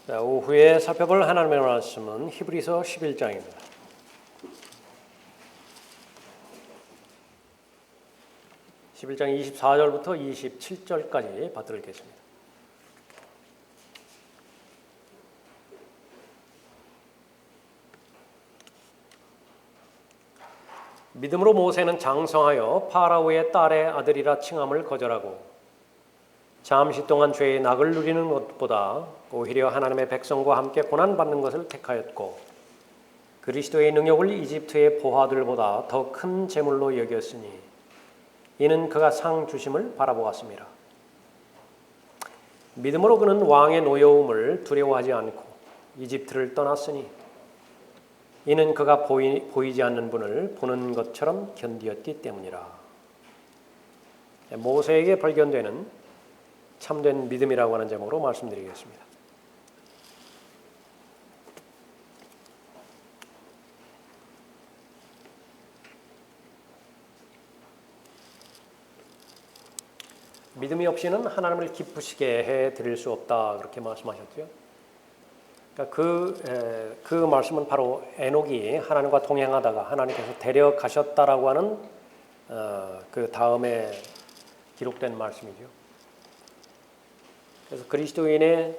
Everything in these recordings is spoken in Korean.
오후에 살펴볼 하나님의 말씀은 히브리서 11장입니다. (11장) 24절부터 27절까지 받들겠습니다. 믿음으로 모세는 장성하여 파라오의 딸의 아들이라 칭함을 거절하고 잠시 동안 죄의 낙을 누리는 것보다 오히려 하나님의 백성과 함께 고난받는 것을 택하였고 그리스도의 능력을 이집트의 보화들보다 더 큰 재물로 여겼으니 이는 그가 상 주심을 바라보았습니다. 믿음으로 그는 왕의 노여움을 두려워하지 않고 이집트를 떠났으니 이는 그가 보이지 않는 분을 보는 것처럼 견디었기 때문이라. 모세에게 발견되는 참된 믿음이라고 하는 제목으로 말씀드리겠습니다. 믿음이 없이는 하나님을 기쁘시게 해드릴 수 없다, 그렇게 말씀하셨죠. 그러니까 그 말씀은 바로 에녹이 하나님과 동행하다가 하나님께서 데려가셨다라고 하는 그 다음에 기록된 말씀이죠. 그래서 그리스도인의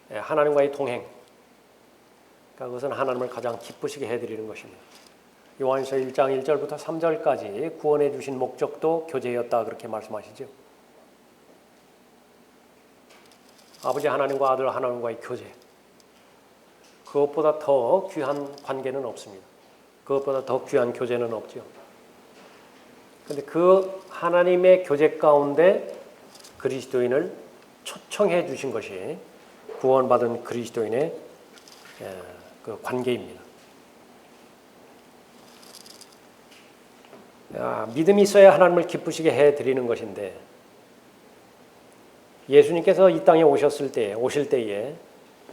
하나님과의 동행, 그러니까 그것은 하나님을 가장 기쁘시게 해드리는 것입니다. 요한일서 1장 1절부터 3절까지 구원해 주신 목적도 교제였다, 그렇게 말씀하시죠. 아버지 하나님과 아들 하나님과의 교제, 그것보다 더 귀한 관계는 없습니다. 그것보다 더 귀한 교제는 없죠. 그런데 그 하나님의 교제 가운데 그리스도인을 초청해 주신 것이 구원받은 그리스도인의 그 관계입니다. 믿음이 있어야 하나님을 기쁘시게 해드리는 것인데 예수님께서 이 땅에 오실 때에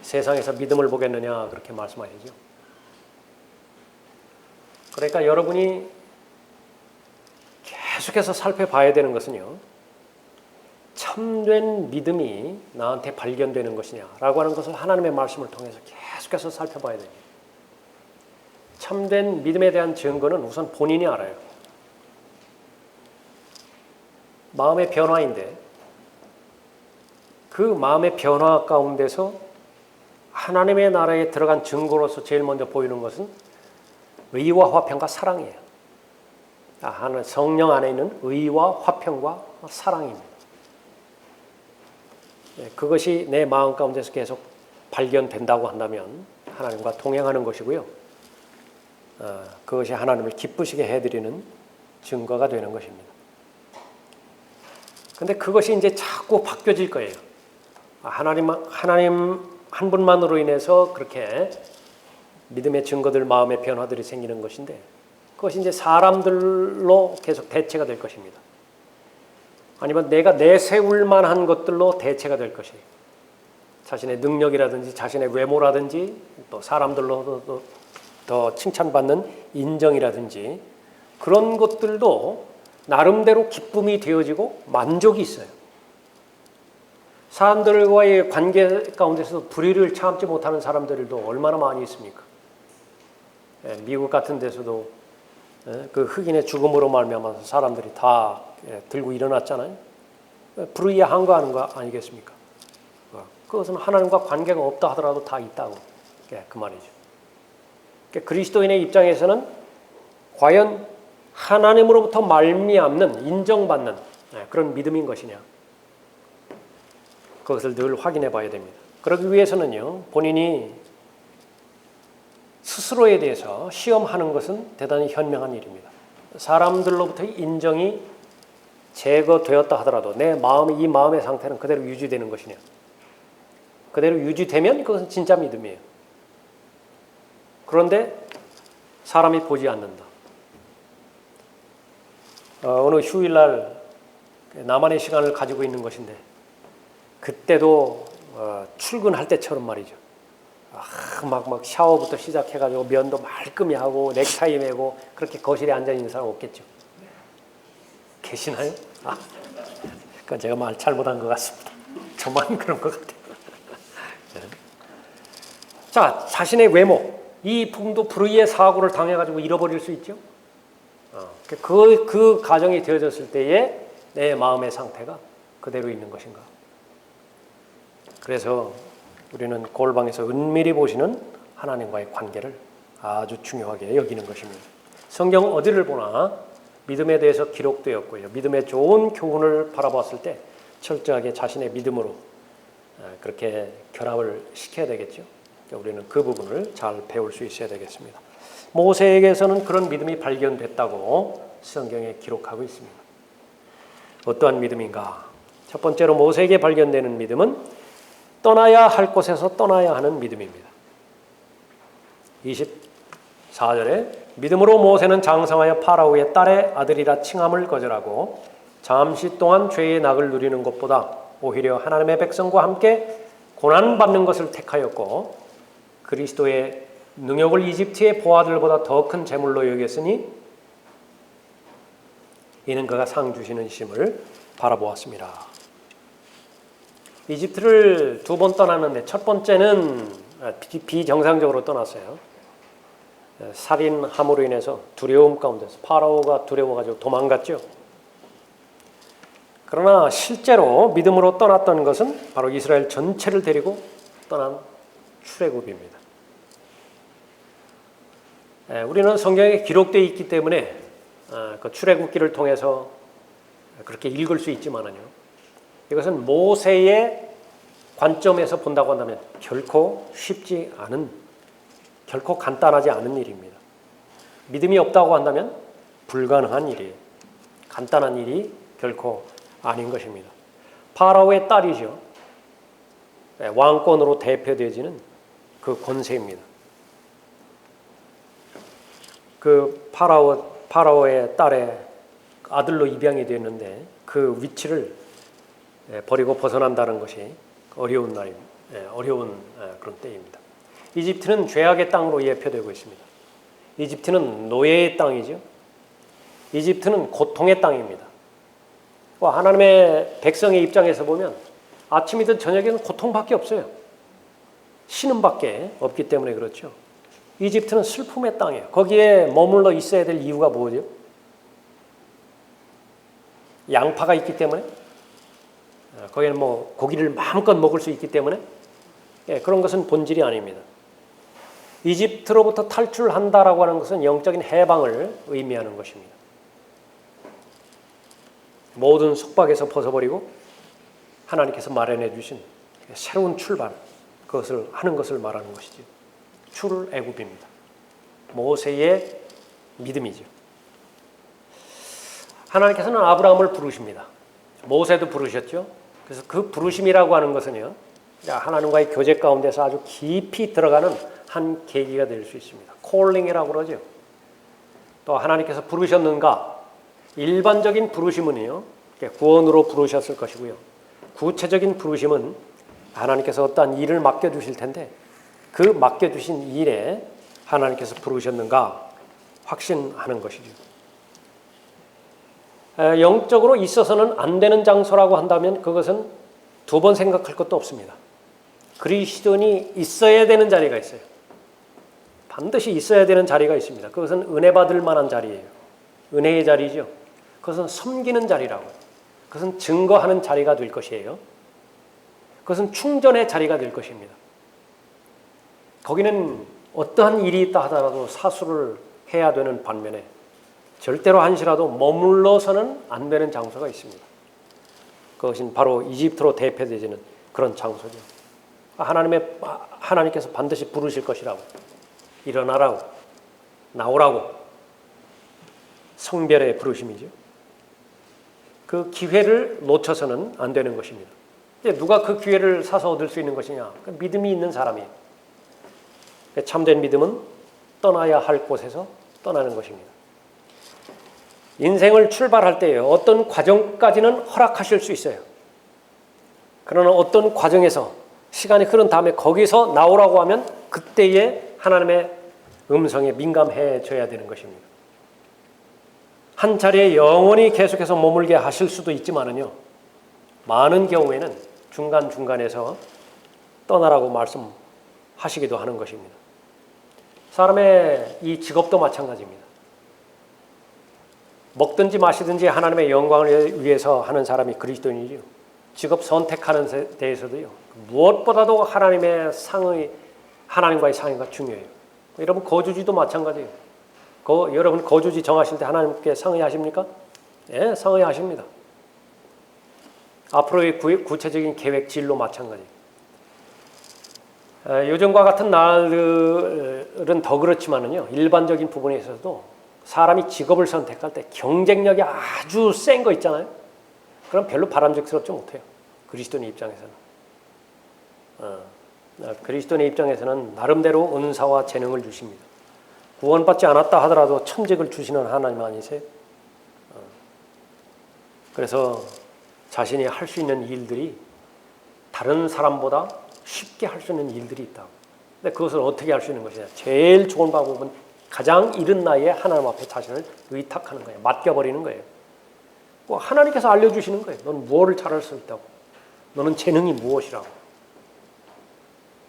세상에서 믿음을 보겠느냐, 그렇게 말씀하시죠. 그러니까 여러분이 계속해서 살펴봐야 되는 것은요, 참된 믿음이 나한테 발견되는 것이냐라고 하는 것을 하나님의 말씀을 통해서 계속해서 살펴봐야 됩니다. 참된 믿음에 대한 증거는 우선 본인이 알아요. 마음의 변화인데 그 마음의 변화 가운데서 하나님의 나라에 들어간 증거로서 제일 먼저 보이는 것은 의와 화평과 사랑이에요. 성령 안에 있는 의와 화평과 사랑입니다. 그것이 내 마음 가운데서 계속 발견된다고 한다면 하나님과 동행하는 것이고요. 그것이 하나님을 기쁘시게 해드리는 증거가 되는 것입니다. 근데 그것이 이제 자꾸 바뀌어질 거예요. 하나님 한 분만으로 인해서 그렇게 믿음의 증거들, 마음의 변화들이 생기는 것인데 그것이 이제 사람들로 계속 대체가 될 것입니다. 아니면 내가 내세울 만한 것들로 대체가 될 것이에요. 자신의 능력이라든지 자신의 외모라든지 또 사람들로 더 칭찬받는 인정이라든지 그런 것들도 나름대로 기쁨이 되어지고 만족이 있어요. 사람들과의 관계 가운데서 불의를 참지 못하는 사람들도 얼마나 많이 있습니까? 미국 같은 데서도 그 흑인의 죽음으로 말미암아서 사람들이 다 들고 일어났잖아요. 불의에 항거하는 거 아니겠습니까? 그것은 하나님과 관계가 없다 하더라도 다 있다고, 그 말이죠. 그리스도인의 입장에서는 과연 하나님으로부터 말미암는, 인정받는 그런 믿음인 것이냐, 그것을 늘 확인해 봐야 됩니다. 그러기 위해서는요, 본인이 스스로에 대해서 시험하는 것은 대단히 현명한 일입니다. 사람들로부터의 인정이 제거되었다 하더라도 내 이 마음의 상태는 그대로 유지되는 것이냐, 그대로 유지되면 그것은 진짜 믿음이에요. 그런데 사람이 보지 않는다. 어느 휴일날 나만의 시간을 가지고 있는 것인데 그때도 출근할 때처럼 말이죠. 막 샤워부터 시작해가지고 면도 말끔히 하고 넥타이 매고 그렇게 거실에 앉아 있는 사람 없겠죠. 계시나요? 그건 제가 말 잘못한 것 같습니다. 저만 그런 것 같아요. 자, 자신의 외모, 이 부분도 불의의 사고를 당해가지고 잃어버릴 수 있죠. 그 가정이 되어졌을 때에 내 마음의 상태가 그대로 있는 것인가. 그래서 우리는 골방에서 은밀히 보시는 하나님과의 관계를 아주 중요하게 여기는 것입니다. 성경 어디를 보나 믿음에 대해서 기록되었고요. 믿음의 좋은 교훈을 바라봤을 때 철저하게 자신의 믿음으로 그렇게 결합을 시켜야 되겠죠. 우리는 그 부분을 잘 배울 수 있어야 되겠습니다. 모세에게서는 그런 믿음이 발견됐다고 성경에 기록하고 있습니다. 어떠한 믿음인가? 첫 번째로 모세에게 발견되는 믿음은 떠나야 할 곳에서 떠나야 하는 믿음입니다. 24절에 믿음으로 모세는 장성하여 파라오의 딸의 아들이라 칭함을 거절하고 잠시 동안 죄의 낙을 누리는 것보다 오히려 하나님의 백성과 함께 고난받는 것을 택하였고 그리스도의 능욕을 이집트의 보아들보다 더 큰 재물로 여겼으니 이는 그가 상 주시는 심을 바라보았습니다. 이집트를 두 번 떠났는데 첫 번째는 비정상적으로 떠났어요. 살인함으로 인해서 두려움 가운데서 파라오가 두려워가지고 도망갔죠. 그러나 실제로 믿음으로 떠났던 것은 바로 이스라엘 전체를 데리고 떠난 출애굽입니다. 우리는 성경에 기록되어 있기 때문에 그 출애굽기를 통해서 그렇게 읽을 수 있지만요. 이것은 모세의 관점에서 본다고 한다면 결코 쉽지 않은, 결코 간단하지 않은 일입니다. 믿음이 없다고 한다면 불가능한 일이에요. 간단한 일이 결코 아닌 것입니다. 파라오의 딸이죠. 왕권으로 대표되어지는 그 권세입니다. 그 파라오의 딸의 아들로 입양이 되었는데 그 위치를 버리고 벗어난다는 것이 어려운 날입니다. 어려운 그런 때입니다. 이집트는 죄악의 땅으로 예표되고 있습니다. 이집트는 노예의 땅이죠. 이집트는 고통의 땅입니다. 하나님의 백성의 입장에서 보면 아침이든 저녁에는 고통밖에 없어요. 신음밖에 없기 때문에 그렇죠. 이집트는 슬픔의 땅이에요. 거기에 머물러 있어야 될 이유가 뭐죠? 양파가 있기 때문에? 거기는 뭐 고기를 마음껏 먹을 수 있기 때문에? 그런 것은 본질이 아닙니다. 이집트로부터 탈출한다라고 하는 것은 영적인 해방을 의미하는 것입니다. 모든 속박에서 벗어버리고 하나님께서 마련해 주신 새로운 출발, 그것을 하는 것을 말하는 것이죠. 출애굽입니다. 모세의 믿음이죠. 하나님께서는 아브라함을 부르십니다. 모세도 부르셨죠. 그래서 그 부르심이라고 하는 것은요, 하나님과의 교제 가운데서 아주 깊이 들어가는 한 계기가 될 수 있습니다. 콜링이라고 그러죠. 또 하나님께서 부르셨는가? 일반적인 부르심은요, 구원으로 부르셨을 것이고요. 구체적인 부르심은 하나님께서 어떠한 일을 맡겨주실 텐데 그 맡겨주신 일에 하나님께서 부르셨는가 확신하는 것이죠. 영적으로 있어서는 안 되는 장소라고 한다면 그것은 두 번 생각할 것도 없습니다. 그리스도인이 있어야 되는 자리가 있어요. 반드시 있어야 되는 자리가 있습니다. 그것은 은혜 받을 만한 자리예요. 은혜의 자리죠. 그것은 섬기는 자리라고요. 그것은 증거하는 자리가 될 것이에요. 그것은 충전의 자리가 될 것입니다. 거기는 어떠한 일이 있다 하더라도 사수를 해야 되는 반면에 절대로 한시라도 머물러서는 안 되는 장소가 있습니다. 그것은 바로 이집트로 대표되지는 그런 장소죠. 하나님께서 반드시 부르실 것이라고, 일어나라고, 나오라고, 성별의 부르심이죠. 그 기회를 놓쳐서는 안 되는 것입니다. 누가 그 기회를 사서 얻을 수 있는 것이냐? 믿음이 있는 사람이에요. 참된 믿음은 떠나야 할 곳에서 떠나는 것입니다. 인생을 출발할 때요, 어떤 과정까지는 허락하실 수 있어요. 그러나 어떤 과정에서 시간이 흐른 다음에 거기서 나오라고 하면 그때에 하나님의 음성에 민감해져야 되는 것입니다. 한 자리에 영원히 계속해서 머물게 하실 수도 있지만은요, 많은 경우에는 중간중간에서 떠나라고 말씀하시기도 하는 것입니다. 사람의 이 직업도 마찬가지입니다. 먹든지 마시든지 하나님의 영광을 위해서 하는 사람이 그리스도인이죠. 직업 선택하는 데 대해서도요. 무엇보다도 하나님과의 상의가 중요해요. 여러분 거주지도 마찬가지예요. 여러분 거주지 정하실 때 하나님께 상의하십니까? 예, 상의하십니다. 앞으로의 구체적인 계획 진로 마찬가지. 요즘과 같은 날들은 더 그렇지만은요. 일반적인 부분에 있어서도 사람이 직업을 선택할 때 경쟁력이 아주 센 거 있잖아요. 그럼 별로 바람직스럽지 못해요. 그리스도인의 입장에서는. 그리스도인의 입장에서는 나름대로 은사와 재능을 주십니다. 구원받지 않았다 하더라도 천직을 주시는 하나님 아니세요? 그래서 자신이 할 수 있는 일들이 다른 사람보다 쉽게 할 수 있는 일들이 있다. 근데 그것을 어떻게 할 수 있는 것이냐? 제일 좋은 방법은 가장 이른 나이에 하나님 앞에 자신을 의탁하는 거예요. 맡겨버리는 거예요. 하나님께서 알려주시는 거예요. 넌 무엇을 잘할 수 있다고. 너는 재능이 무엇이라고.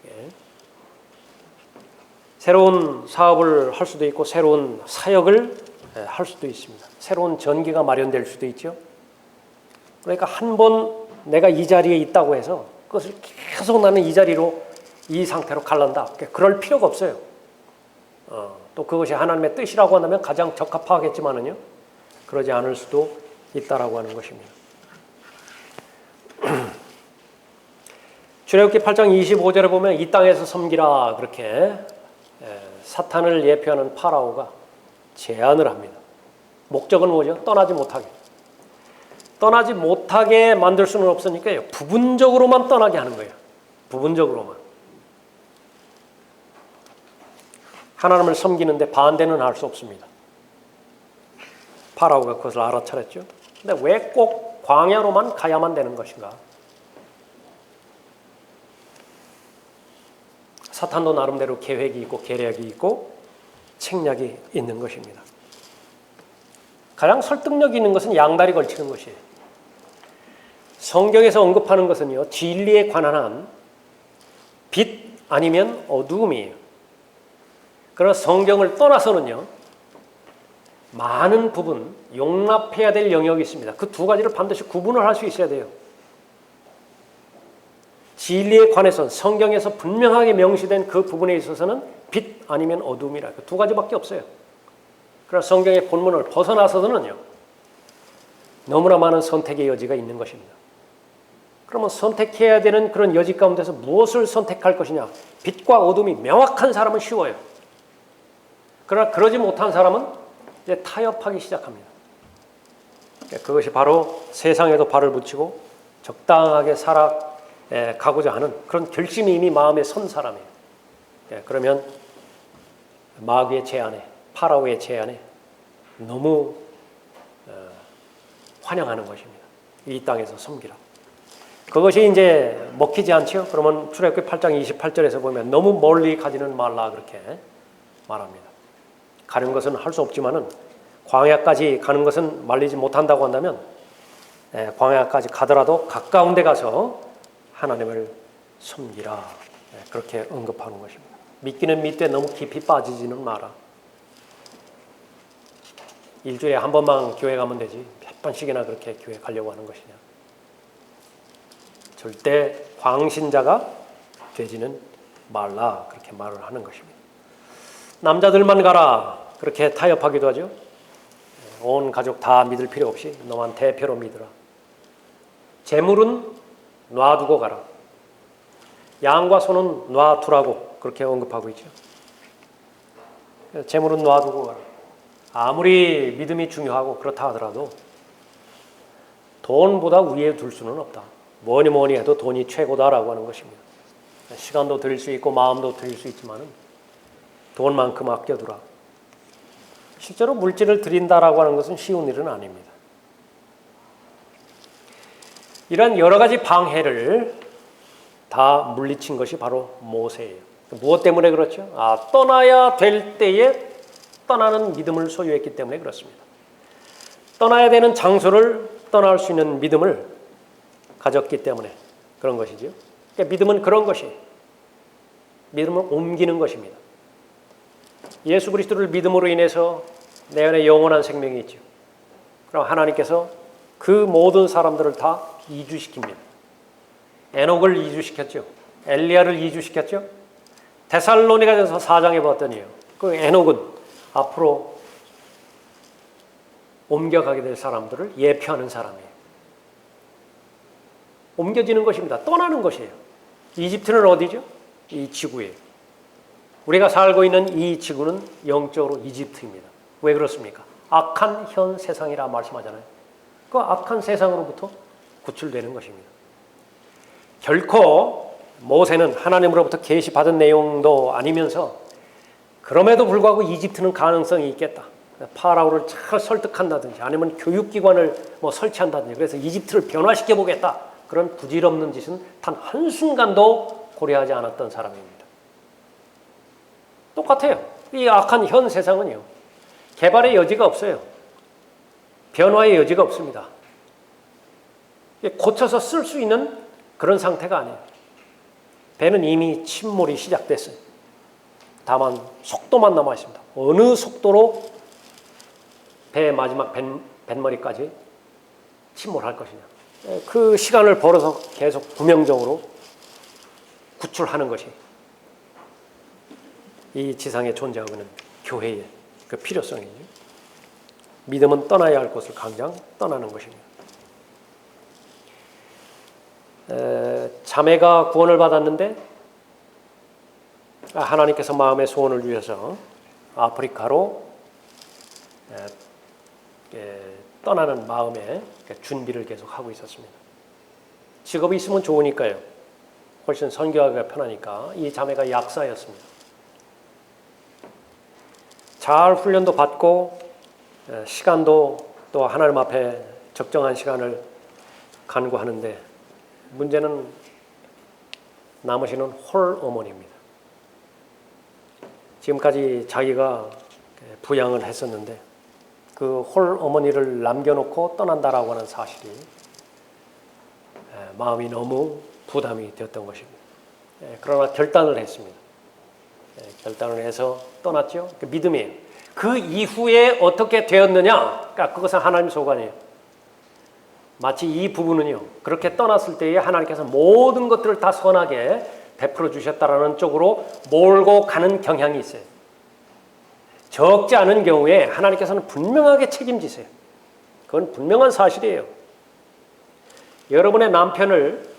예. 새로운 사업을 할 수도 있고 새로운 사역을 할 수도 있습니다. 새로운 전기가 마련될 수도 있죠. 그러니까 한 번 내가 이 자리에 있다고 해서 그것을 계속 나는 이 자리로 이 상태로 갈란다. 그럴 필요가 없어요. 또 그것이 하나님의 뜻이라고 한다면 가장 적합하겠지만은요. 그러지 않을 수도 있다라고 하는 것입니다. 출애굽기 8장 25절에 보면 이 땅에서 섬기라 그렇게 사탄을 예표하는 파라오가 제안을 합니다. 목적은 뭐죠? 떠나지 못하게. 떠나지 못하게 만들 수는 없으니까요. 부분적으로만 떠나게 하는 거예요. 부분적으로만. 하나님을 섬기는데 반대는 할 수 없습니다. 파라오가 그것을 알아차렸죠. 근데 왜 꼭 광야로만 가야만 되는 것인가? 사탄도 나름대로 계획이 있고 계략이 있고 책략이 있는 것입니다. 가장 설득력 있는 것은 양다리 걸치는 것이에요. 성경에서 언급하는 것은요. 진리에 관한 한 빛 아니면 어두움이에요. 그러나 성경을 떠나서는요. 많은 부분 용납해야 될 영역이 있습니다. 그 두 가지를 반드시 구분을 할 수 있어야 돼요. 진리에 관해서는 성경에서 분명하게 명시된 그 부분에 있어서는 빛 아니면 어둠이라 그 두 가지밖에 없어요. 그래서 성경의 본문을 벗어나서는요. 너무나 많은 선택의 여지가 있는 것입니다. 그러면 선택해야 되는 그런 여지 가운데서 무엇을 선택할 것이냐? 빛과 어둠이 명확한 사람은 쉬워요. 그러나 그러지 못한 사람은 이제 타협하기 시작합니다. 그것이 바로 세상에도 발을 붙이고 적당하게 살아가고자 하는 그런 결심이 이미 마음에 선 사람이에요. 그러면 마귀의 제안에, 파라오의 제안에 너무 환영하는 것입니다. 이 땅에서 섬기라. 그것이 이제 먹히지 않죠? 그러면 출애굽기 8장 28절에서 보면 너무 멀리 가지는 말라 그렇게 말합니다. 가는 것은 할 수 없지만은 광야까지 가는 것은 말리지 못한다고 한다면 광야까지 가더라도 가까운 데 가서 하나님을 섬기라. 그렇게 언급하는 것입니다. 믿기는 믿되 너무 깊이 빠지지는 마라. 일주일에 한 번만 교회 가면 되지 몇 번씩이나 그렇게 교회 가려고 하는 것이냐. 절대 광신자가 되지는 말라 그렇게 말을 하는 것입니다. 남자들만 가라 그렇게 타협하기도 하죠. 온 가족 다 믿을 필요 없이 너만 대표로 믿으라. 재물은 놔두고 가라. 양과 소는 놔두라고 그렇게 언급하고 있죠. 재물은 놔두고 가라. 아무리 믿음이 중요하고 그렇다 하더라도 돈보다 위에 둘 수는 없다. 뭐니 해도 돈이 최고다라고 하는 것입니다. 시간도 드릴 수 있고 마음도 드릴 수 있지만은 돈만큼 아껴두라. 실제로 물질을 드린다라고 하는 것은 쉬운 일은 아닙니다. 이런 여러 가지 방해를 다 물리친 것이 바로 모세예요. 무엇 때문에 그렇죠? 떠나야 될 때에 떠나는 믿음을 소유했기 때문에 그렇습니다. 떠나야 되는 장소를 떠날 수 있는 믿음을 가졌기 때문에 그런 것이죠. 그러니까 믿음은 그런 것이, 믿음은 옮기는 것입니다. 예수 그리스도를 믿음으로 인해서 내 안에 영원한 생명이 있죠. 그럼 하나님께서 그 모든 사람들을 다 이주시킵니다. 에녹을 이주시켰죠. 엘리야를 이주시켰죠. 데살로니가전서 4장에 봤더니요, 그 에녹은 앞으로 옮겨가게 될 사람들을 예표하는 사람이에요. 옮겨지는 것입니다. 떠나는 것이에요. 이집트는 어디죠? 이 지구예요. 우리가 살고 있는 이 지구는 영적으로 이집트입니다. 왜 그렇습니까? 악한 현 세상이라 말씀하잖아요. 그 악한 세상으로부터 구출되는 것입니다. 결코 모세는 하나님으로부터 계시받은 내용도 아니면서 그럼에도 불구하고 이집트는 가능성이 있겠다. 파라오를 잘 설득한다든지 아니면 교육기관을 설치한다든지 그래서 이집트를 변화시켜 보겠다. 그런 부질없는 짓은 단 한순간도 고려하지 않았던 사람입니다. 똑같아요. 이 악한 현 세상은요, 개발의 여지가 없어요. 변화의 여지가 없습니다. 고쳐서 쓸 수 있는 그런 상태가 아니에요. 배는 이미 침몰이 시작됐어요. 다만 속도만 남아 있습니다. 어느 속도로 배의 마지막 뱃머리까지 침몰할 것이냐. 그 시간을 벌어서 계속 구명적으로 구출하는 것이 이 지상에 존재하고 있는 교회의 그 필요성이죠. 믿음은 떠나야 할 곳을 당장 떠나는 것입니다. 자매가 구원을 받았는데 하나님께서 마음의 소원을 주셔서 아프리카로 떠나는 마음의 준비를 계속 하고 있었습니다. 직업이 있으면 좋으니까요. 훨씬 선교하기가 편하니까 이 자매가 약사였습니다. 잘 훈련도 받고 시간도 또 하나님 앞에 적정한 시간을 간구하는데 문제는 남으시는 홀 어머니입니다. 지금까지 자기가 부양을 했었는데 그 홀 어머니를 남겨놓고 떠난다라고 하는 사실이 마음이 너무 부담이 되었던 것입니다. 그러나 결단을 했습니다. 결단을 해서 떠났죠. 그 믿음이에요. 그 이후에 어떻게 되었느냐? 그러니까 그것은 하나님 소관이에요. 마치 이 부부는요, 그렇게 떠났을 때에 하나님께서 모든 것들을 다 선하게 베풀어 주셨다라는 쪽으로 몰고 가는 경향이 있어요. 적지 않은 경우에 하나님께서는 분명하게 책임지세요. 그건 분명한 사실이에요. 여러분의 남편을,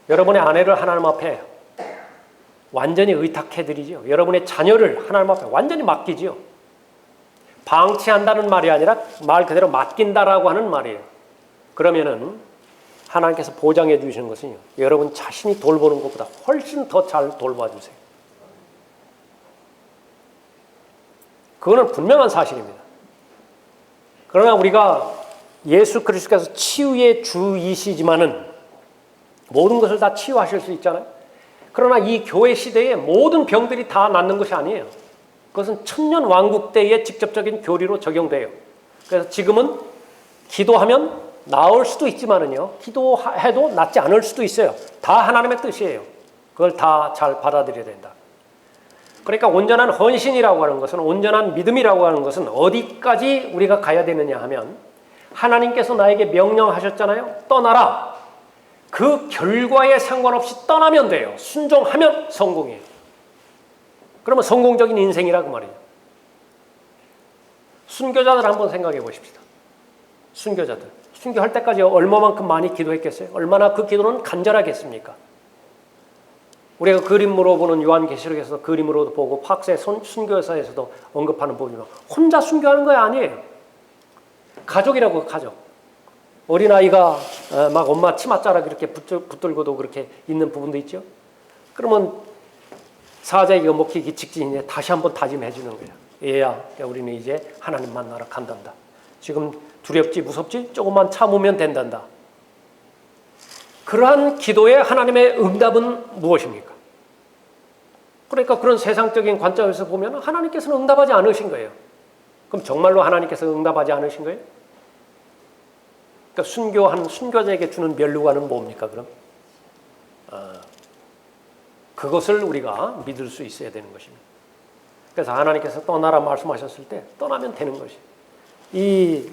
여러분의 아내를 하나님 앞에 완전히 의탁해드리죠. 여러분의 자녀를 하나님 앞에 완전히 맡기죠. 방치한다는 말이 아니라 말 그대로 맡긴다라고 하는 말이에요. 그러면은 하나님께서 보장해 주시는 것은요, 여러분 자신이 돌보는 것보다 훨씬 더 잘 돌봐주세요. 그거는 분명한 사실입니다. 그러나 우리가 예수 그리스도께서 치유의 주이시지만은 모든 것을 다 치유하실 수 있잖아요. 그러나 이 교회 시대에 모든 병들이 다 낫는 것이 아니에요. 그것은 천년 왕국 때의 직접적인 교리로 적용돼요. 그래서 지금은 기도하면 나을 수도 있지만은요, 기도해도 낫지 않을 수도 있어요. 다 하나님의 뜻이에요. 그걸 다 잘 받아들여야 된다. 그러니까 온전한 헌신이라고 하는 것은, 온전한 믿음이라고 하는 것은 어디까지 우리가 가야 되느냐 하면 하나님께서 나에게 명령하셨잖아요. 떠나라. 그 결과에 상관없이 떠나면 돼요. 순종하면 성공이에요. 그러면 성공적인 인생이라고 말이에요. 순교자들 한번 생각해 보십시다. 순교자들. 순교할 때까지 얼마만큼 많이 기도했겠어요? 얼마나 그 기도는 간절하겠습니까? 우리가 그림으로 보는 요한계시록에서 그림으로도 보고 팍스의 순교사에서도 언급하는 부분이면 혼자 순교하는 거 아니에요. 가족이라고 가족. 어린아이가 막 엄마 치맛자락 이렇게 붙들고도 그렇게 있는 부분도 있죠. 그러면 사자에게 먹히기 직전에 다시 한번 다짐해 주는 거예요. 얘야, 우리는 이제 하나님 만나러 간단다. 지금 두렵지 무섭지? 조금만 참으면 된단다. 그러한 기도의 하나님의 응답은 무엇입니까? 그러니까 그런 세상적인 관점에서 보면 하나님께서는 응답하지 않으신 거예요. 그럼 정말로 하나님께서 응답하지 않으신 거예요? 그러니까 순교한 순교자에게 주는 면류관은 뭡니까 그럼? 그것을 우리가 믿을 수 있어야 되는 것입니다. 그래서 하나님께서 떠나라 말씀하셨을 때 떠나면 되는 것이에요. 이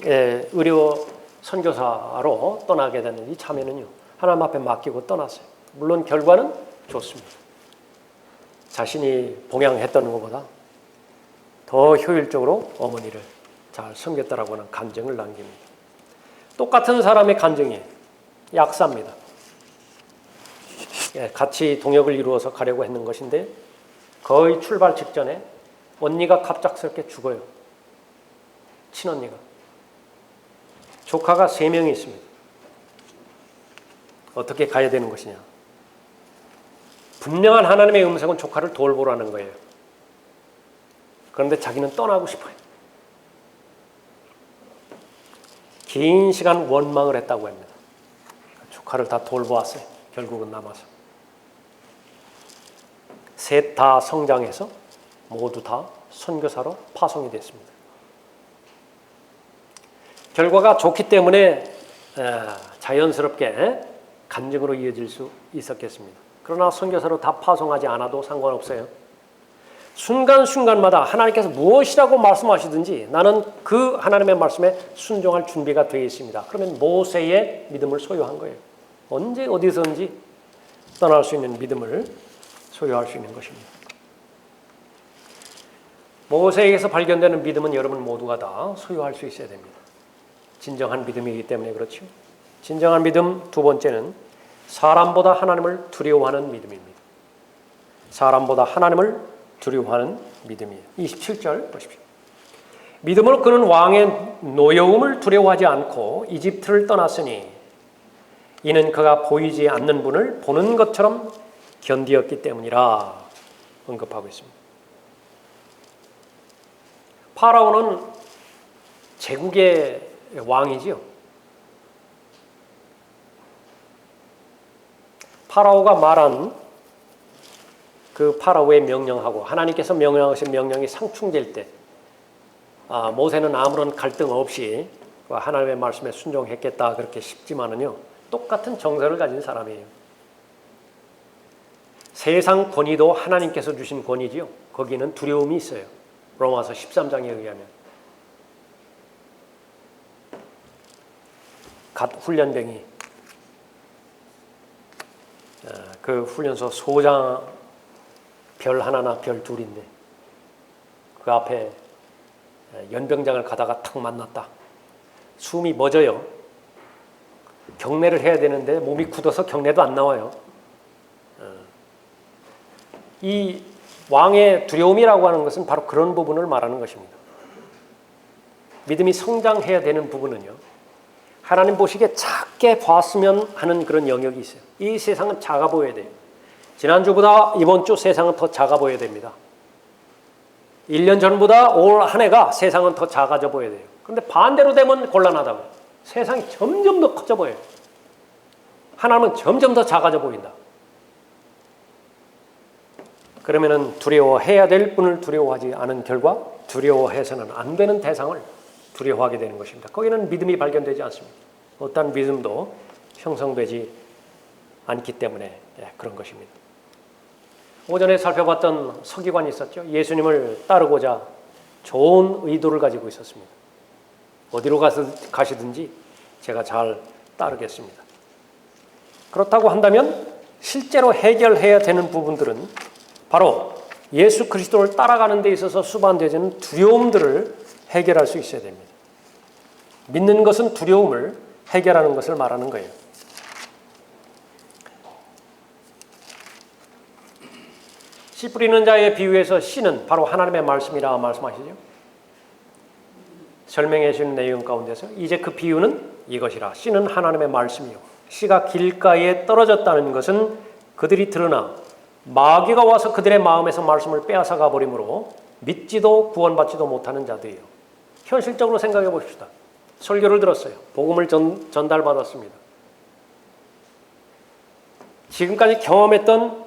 의료 선교사로 떠나게 되는 이 자매는요, 하나님 앞에 맡기고 떠났어요. 물론 결과는 좋습니다. 자신이 봉양했던 것보다 더 효율적으로 어머니를 잘 섬겼다라고 하는 간증을 남깁니다. 똑같은 사람의 간증이 약사입니다. 같이 동역을 이루어서 가려고 했는 것인데 거의 출발 직전에 언니가 갑작스럽게 죽어요. 친언니가. 조카가 3명이 있습니다. 어떻게 가야 되는 것이냐. 분명한 하나님의 음성은 조카를 돌보라는 거예요. 그런데 자기는 떠나고 싶어요. 긴 시간 원망을 했다고 합니다. 조카를 다 돌보았어요. 결국은 남아서. 셋 다 성장해서 모두 다 선교사로 파송이 됐습니다. 결과가 좋기 때문에 자연스럽게 간증으로 이어질 수 있었겠습니다. 그러나 선교사로 다 파송하지 않아도 상관없어요. 순간순간마다 하나님께서 무엇이라고 말씀하시든지 나는 그 하나님의 말씀에 순종할 준비가 되어 있습니다. 그러면 모세의 믿음을 소유한 거예요. 언제 어디서든지 떠날 수 있는 믿음을 소유할 수 있는 것입니다. 모세에게서 발견되는 믿음은 여러분 모두가 다 소유할 수 있어야 됩니다. 진정한 믿음이기 때문에 그렇죠. 진정한 믿음 두 번째는 사람보다 하나님을 두려워하는 믿음입니다. 사람보다 하나님을 두려워하는 믿음이에요. 27절 보십시오. 믿음으로 그는 왕의 노여움을 두려워하지 않고 이집트를 떠났으니 이는 그가 보이지 않는 분을 보는 것처럼 견디었기 때문이라 언급하고 있습니다. 파라오는 제국의 왕이지요. 파라오가 말한 그 파라오의 명령하고 하나님께서 명령하신 명령이 상충될 때 모세는 아무런 갈등 없이 하나님의 말씀에 순종했겠다 그렇게 싶지만은요, 똑같은 정서를 가진 사람이에요. 세상 권위도 하나님께서 주신 권위지요. 거기는 두려움이 있어요. 로마서 13장에 의하면 갓 훈련병이 그 훈련소 소장 별 하나나 별 둘인데 그 앞에 연병장을 가다가 탁 만났다. 숨이 멎어요. 경례를 해야 되는데 몸이 굳어서 경례도 안 나와요. 이 왕의 두려움이라고 하는 것은 바로 그런 부분을 말하는 것입니다. 믿음이 성장해야 되는 부분은요, 하나님 보시기에 작게 봤으면 하는 그런 영역이 있어요. 이 세상은 작아 보여야 돼요. 지난주보다 이번 주 세상은 더 작아 보여야 됩니다. 1년 전보다 올 한 해가 세상은 더 작아져 보여야 돼요. 그런데 반대로 되면 곤란하다고. 세상이 점점 더 커져 보여요. 하나님은 점점 더 작아져 보인다. 그러면은 두려워해야 될 분을 두려워하지 않은 결과 두려워해서는 안 되는 대상을 두려워하게 되는 것입니다. 거기는 믿음이 발견되지 않습니다. 어떤 믿음도 형성되지 않기 때문에 그런 것입니다. 오전에 살펴봤던 서기관이 있었죠. 예수님을 따르고자 좋은 의도를 가지고 있었습니다. 어디로 가시든지 제가 잘 따르겠습니다. 그렇다고 한다면 실제로 해결해야 되는 부분들은 바로 예수 그리스도를 따라가는 데 있어서 수반되는 두려움들을 해결할 수 있어야 됩니다. 믿는 것은 두려움을 해결하는 것을 말하는 거예요. 씨 뿌리는 자의 비유에서 씨는 바로 하나님의 말씀이라 말씀하시죠. 설명해 주는 내용 가운데서 이제 그 비유는 이것이라. 씨는 하나님의 말씀이요. 씨가 길가에 떨어졌다는 것은 그들이 들으나 마귀가 와서 그들의 마음에서 말씀을 빼앗아가 버림으로 믿지도 구원받지도 못하는 자들이에요. 현실적으로 생각해 봅시다. 설교를 들었어요. 복음을 전달받았습니다. 지금까지 경험했던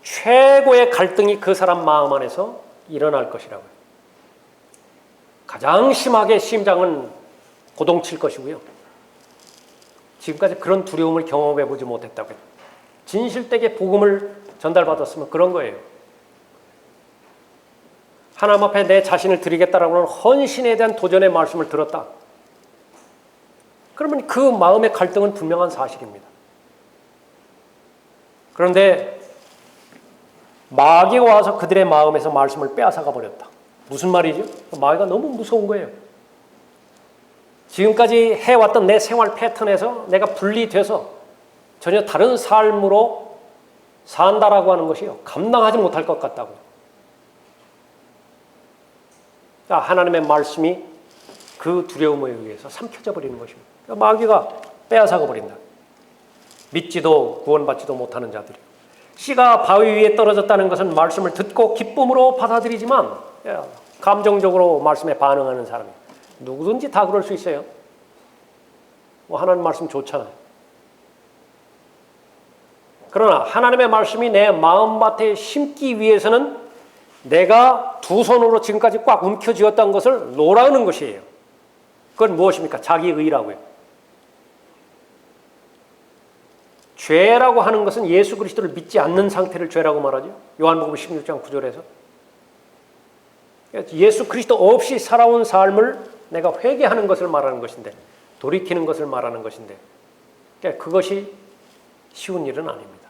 최고의 갈등이 그 사람 마음 안에서 일어날 것이라고요. 가장 심하게 심장은 고동칠 것이고요. 지금까지 그런 두려움을 경험해 보지 못했다고요. 진실되게 복음을 전달받았으면 그런 거예요. 하나님 앞에 내 자신을 드리겠다라고 하는 헌신에 대한 도전의 말씀을 들었다. 그러면 그 마음의 갈등은 분명한 사실입니다. 그런데 마귀가 와서 그들의 마음에서 말씀을 빼앗아가 버렸다. 무슨 말이죠? 마귀가 너무 무서운 거예요. 지금까지 해왔던 내 생활 패턴에서 내가 분리돼서 전혀 다른 삶으로 산다라고 하는 것이요, 감당하지 못할 것 같다고. 하나님의 말씀이 그 두려움에 의해서 삼켜져 버리는 것입니다. 마귀가 빼앗아가 버린다. 믿지도 구원받지도 못하는 자들이. 씨가 바위 위에 떨어졌다는 것은 말씀을 듣고 기쁨으로 받아들이지만 감정적으로 말씀에 반응하는 사람이 누구든지 다 그럴 수 있어요. 하나님 말씀 좋잖아요. 그러나 하나님의 말씀이 내 마음밭에 심기 위해서는 내가 두 손으로 지금까지 꽉 움켜쥐었던 것을 놓으라는 것이에요. 그건 무엇입니까? 자기의라고요. 죄라고 하는 것은 예수 그리스도를 믿지 않는 상태를 죄라고 말하죠. 요한복음 16장 9절에서. 예수 그리스도 없이 살아온 삶을 내가 회개하는 것을 말하는 것인데, 돌이키는 것을 말하는 것인데, 그것이 쉬운 일은 아닙니다.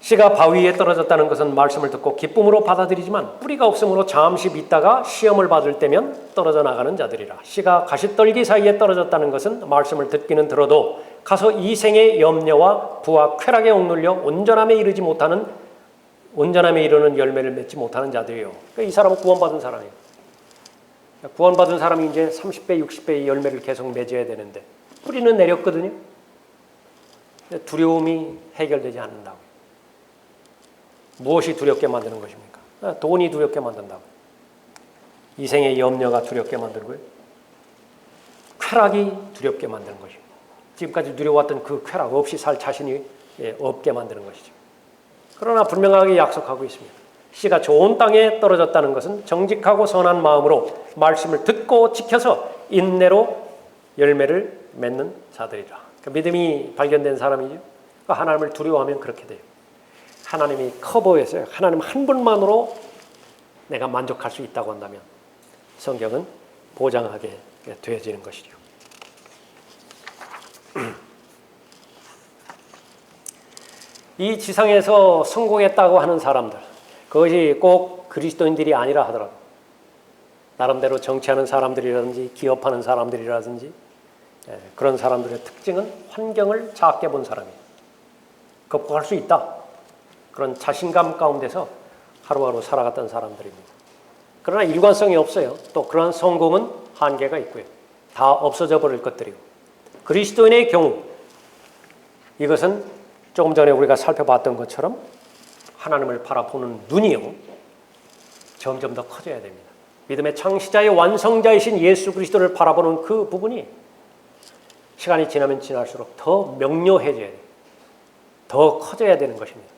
씨가 바위 위에 떨어졌다는 것은 말씀을 듣고 기쁨으로 받아들이지만 뿌리가 없으므로 잠시 믿다가 시험을 받을 때면 떨어져 나가는 자들이라. 씨가 가시떨기 사이에 떨어졌다는 것은 말씀을 듣기는 들어도 가서 이 생의 염려와 부와 쾌락에 억눌려 온전함에 이르는 열매를 맺지 못하는 자들이에요. 그러니까 이 사람은 구원받은 사람이에요. 구원받은 사람이 이제 30배, 60배의 열매를 계속 맺어야 되는데 뿌리는 내렸거든요. 두려움이 해결되지 않는다고. 무엇이 두렵게 만드는 것입니까? 돈이 두렵게 만든다고. 이생의 염려가 두렵게 만들고요. 쾌락이 두렵게 만드는 것입니다. 지금까지 누려왔던 그 쾌락 없이 살 자신이 없게 만드는 것이죠. 그러나 분명하게 약속하고 있습니다. 씨가 좋은 땅에 떨어졌다는 것은 정직하고 선한 마음으로 말씀을 듣고 지켜서 인내로 열매를 맺는 자들이라. 그러니까 믿음이 발견된 사람이죠. 그러니까 하나님을 두려워하면 그렇게 돼요. 하나님이 커버해서 하나님 한 분만으로 내가 만족할 수 있다고 한다면 성경은 보장하게 되어지는 것이죠. 이 지상에서 성공했다고 하는 사람들, 그것이 꼭 그리스도인들이 아니라 하더라도 나름대로 정치하는 사람들이라든지 기업하는 사람들이라든지 그런 사람들의 특징은 환경을 작게 본 사람이에요. 극복할 수 있다. 그런 자신감 가운데서 하루하루 살아갔던 사람들입니다. 그러나 일관성이 없어요. 또 그러한 성공은 한계가 있고요. 다 없어져 버릴 것들이고. 그리스도인의 경우 이것은 조금 전에 우리가 살펴봤던 것처럼 하나님을 바라보는 눈이요, 점점 더 커져야 됩니다. 믿음의 창시자의 완성자이신 예수 그리스도를 바라보는 그 부분이 시간이 지나면 지날수록 더 명료해져야 돼요. 더 커져야 되는 것입니다.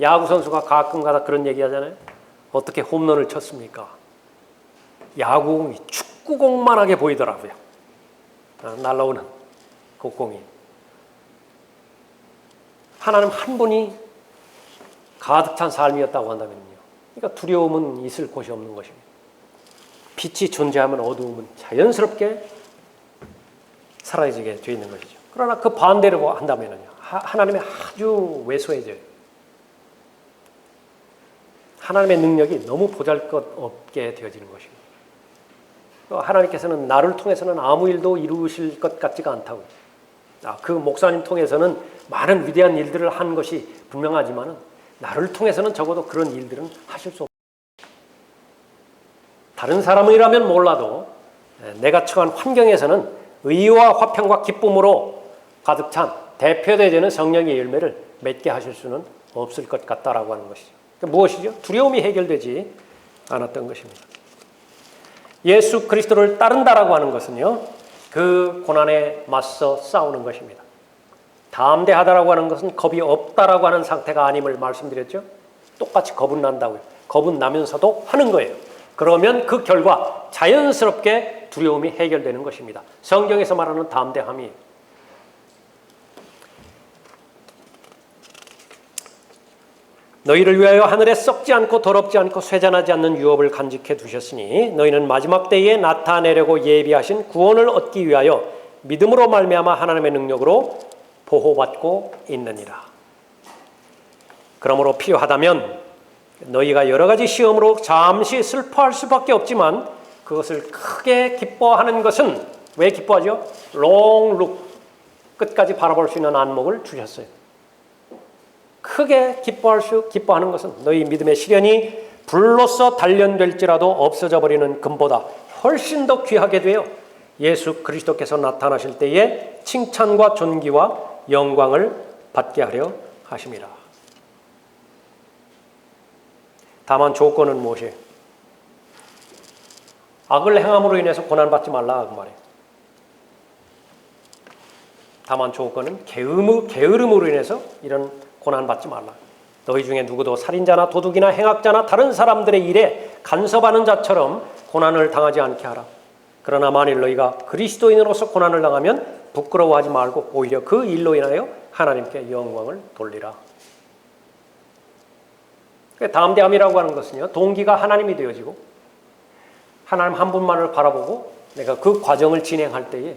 야구 선수가 가끔가다 그런 얘기 하잖아요. 어떻게 홈런을 쳤습니까? 야구공이 축구공만하게 보이더라고요. 날라오는 그 공이. 하나님 한 분이 가득 찬 삶이었다고 한다면요. 그러니까 두려움은 있을 곳이 없는 것입니다. 빛이 존재하면 어두움은 자연스럽게 사라지게 되어 있는 것이죠. 그러나 그 반대로 한다면요. 하나님의 아주 왜소해져요. 하나님의 능력이 너무 보잘것없게 되어지는 것입니다. 하나님께서는 나를 통해서는 아무 일도 이루실 것 같지가 않다고. 그 목사님 통해서는 많은 위대한 일들을 한 것이 분명하지만 나를 통해서는 적어도 그런 일들은 하실 수 없다. 다른 사람이라면 몰라도 내가 처한 환경에서는 의와 화평과 기쁨으로 가득 찬 대표되는 성령의 열매를 맺게 하실 수는 없을 것 같다라고 하는 것이죠. 무엇이죠? 두려움이 해결되지 않았던 것입니다. 예수 그리스도를 따른다라고 하는 것은요, 그 고난에 맞서 싸우는 것입니다. 담대하다라고 하는 것은 겁이 없다라고 하는 상태가 아님을 말씀드렸죠. 똑같이 겁은 난다고요. 겁은 나면서도 하는 거예요. 그러면 그 결과 자연스럽게 두려움이 해결되는 것입니다. 성경에서 말하는 담대함이 너희를 위하여 하늘에 썩지 않고 더럽지 않고 쇠잔하지 않는 유업을 간직해 두셨으니 너희는 마지막 때에 나타내려고 예비하신 구원을 얻기 위하여 믿음으로 말미암아 하나님의 능력으로 보호받고 있느니라. 그러므로 필요하다면 너희가 여러 가지 시험으로 잠시 슬퍼할 수밖에 없지만 그것을 크게 기뻐하는 것은 왜 기뻐하죠? long look, 끝까지 바라볼 수 있는 안목을 주셨어요. 크게 기뻐하는 것은 너희 믿음의 시련이 불로써 단련될지라도 없어져 버리는 금보다 훨씬 더 귀하게 되어 예수 그리스도께서 나타나실 때에 칭찬과 존귀와 영광을 받게 하려 하심이라. 다만 조건은 무엇이에요? 악을 행함으로 인해서 고난받지 말라 그 말이에요. 다만 조건은 게으름으로 인해서 이런 고난받지 말라. 너희 중에 누구도 살인자나 도둑이나 행악자나 다른 사람들의 일에 간섭하는 자처럼 고난을 당하지 않게 하라. 그러나 만일 너희가 그리스도인으로서 고난을 당하면 부끄러워하지 말고 오히려 그 일로 인하여 하나님께 영광을 돌리라. 담대함이라고 하는 것은요, 동기가 하나님이 되어지고 하나님 한 분만을 바라보고 내가 그 과정을 진행할 때에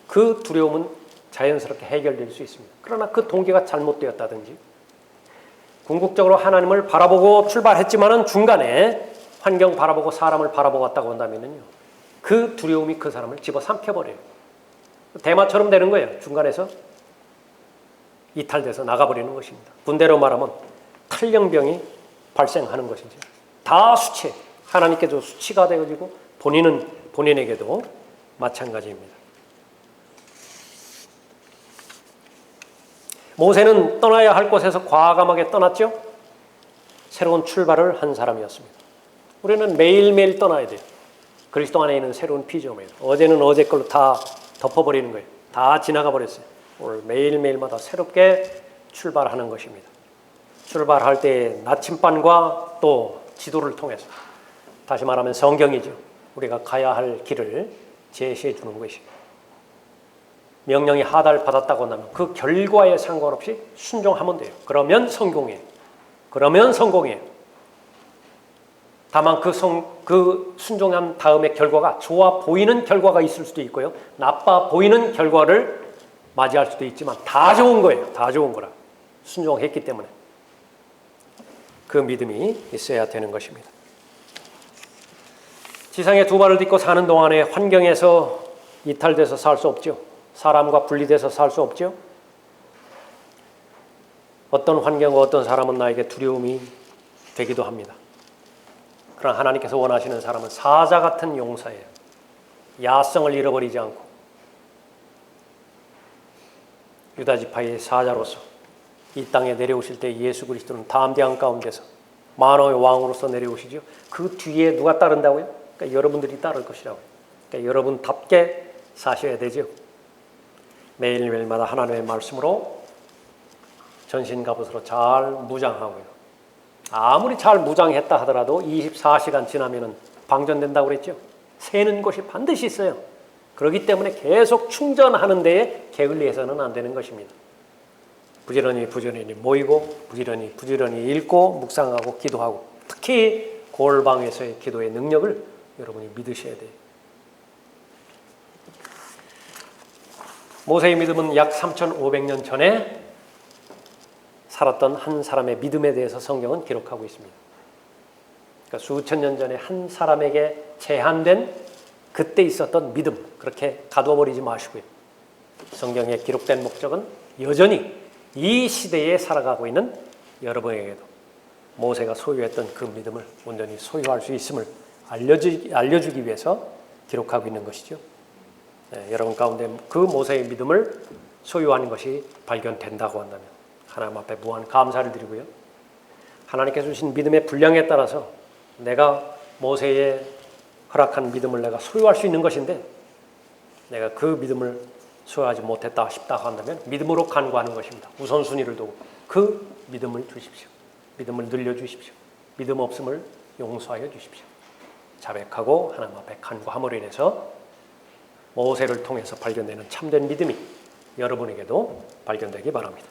그 두려움은 자연스럽게 해결될 수 있습니다. 그러나 그 동기가 잘못되었다든지 궁극적으로 하나님을 바라보고 출발했지만은 중간에 환경 바라보고 사람을 바라보고 왔다고 한다면요, 그 두려움이 그 사람을 집어삼켜버려요. 대마처럼 되는 거예요. 중간에서 이탈돼서 나가버리는 것입니다. 군대로 말하면 탈영병이 발생하는 것이죠. 다 수치, 하나님께도 수치가 되어지고 본인은 본인에게도 마찬가지입니다. 모세는 떠나야 할 곳에서 과감하게 떠났죠. 새로운 출발을 한 사람이었습니다. 우리는 매일매일 떠나야 돼요. 그리스도 안에 있는 새로운 피조물이에요. 어제는 어제 걸로 다 덮어버리는 거예요. 다 지나가 버렸어요. 오늘 매일매일마다 새롭게 출발하는 것입니다. 출발할 때 나침반과 또 지도를 통해서, 다시 말하면 성경이죠, 우리가 가야 할 길을 제시해 주는 것입니다. 명령이 하달받았다고 한다면 그 결과에 상관없이 순종하면 돼요. 그러면 성공이에요. 다만 그 순종한 다음에 결과가 좋아 보이는 결과가 있을 수도 있고요, 나빠 보이는 결과를 맞이할 수도 있지만 다 좋은 거예요. 다 좋은 거라. 순종했기 때문에 그 믿음이 있어야 되는 것입니다. 지상에 두 발을 딛고 사는 동안에 환경에서 이탈돼서 살 수 없죠. 사람과 분리돼서 살 수 없죠. 어떤 환경과 어떤 사람은 나에게 두려움이 되기도 합니다. 그러나 하나님께서 원하시는 사람은 사자 같은 용사예요. 야성을 잃어버리지 않고 유다 지파의 사자로서 이 땅에 내려오실 때 예수 그리스도는 담대한 가운데서 만왕의 왕으로서 내려오시죠. 그 뒤에 누가 따른다고요? 그러니까 여러분들이 따를 것이라고요. 그러니까 여러분답게 사셔야 되죠. 매일매일마다 하나님의 말씀으로 전신갑옷으로 잘 무장하고요. 아무리 잘 무장했다 하더라도 24시간 지나면은 방전된다고 그랬죠. 새는 곳이 반드시 있어요. 그렇기 때문에 계속 충전하는 데에 게을리해서는 안 되는 것입니다. 부지런히 모이고 부지런히 읽고 묵상하고 기도하고, 특히 골방에서의 기도의 능력을 여러분이 믿으셔야 돼요. 모세의 믿음은 약 3,500년 전에 살았던 한 사람의 믿음에 대해서 성경은 기록하고 있습니다. 그러니까 수천 년 전에 한 사람에게 제한된 그때 있었던 믿음, 그렇게 가둬버리지 마시고요. 성경에 기록된 목적은 여전히 이 시대에 살아가고 있는 여러분에게도 모세가 소유했던 그 믿음을 온전히 소유할 수 있음을 알려주기 위해서 기록하고 있는 것이죠. 네, 여러분 가운데 그 모세의 믿음을 소유하는 것이 발견된다고 한다면 하나님 앞에 무한 감사를 드리고요. 하나님께서 주신 믿음의 분량에 따라서 내가 모세의 허락한 믿음을 내가 소유할 수 있는 것인데 내가 그 믿음을 소유하지 못했다 싶다 한다면 믿음으로 간구하는 것입니다. 우선순위를 두고 그 믿음을 주십시오. 믿음을 늘려주십시오. 믿음 없음을 용서하여 주십시오. 자백하고 하나님 앞에 간구함으로 인해서 모세를 통해서 발견되는 참된 믿음이 여러분에게도 발견되기 바랍니다.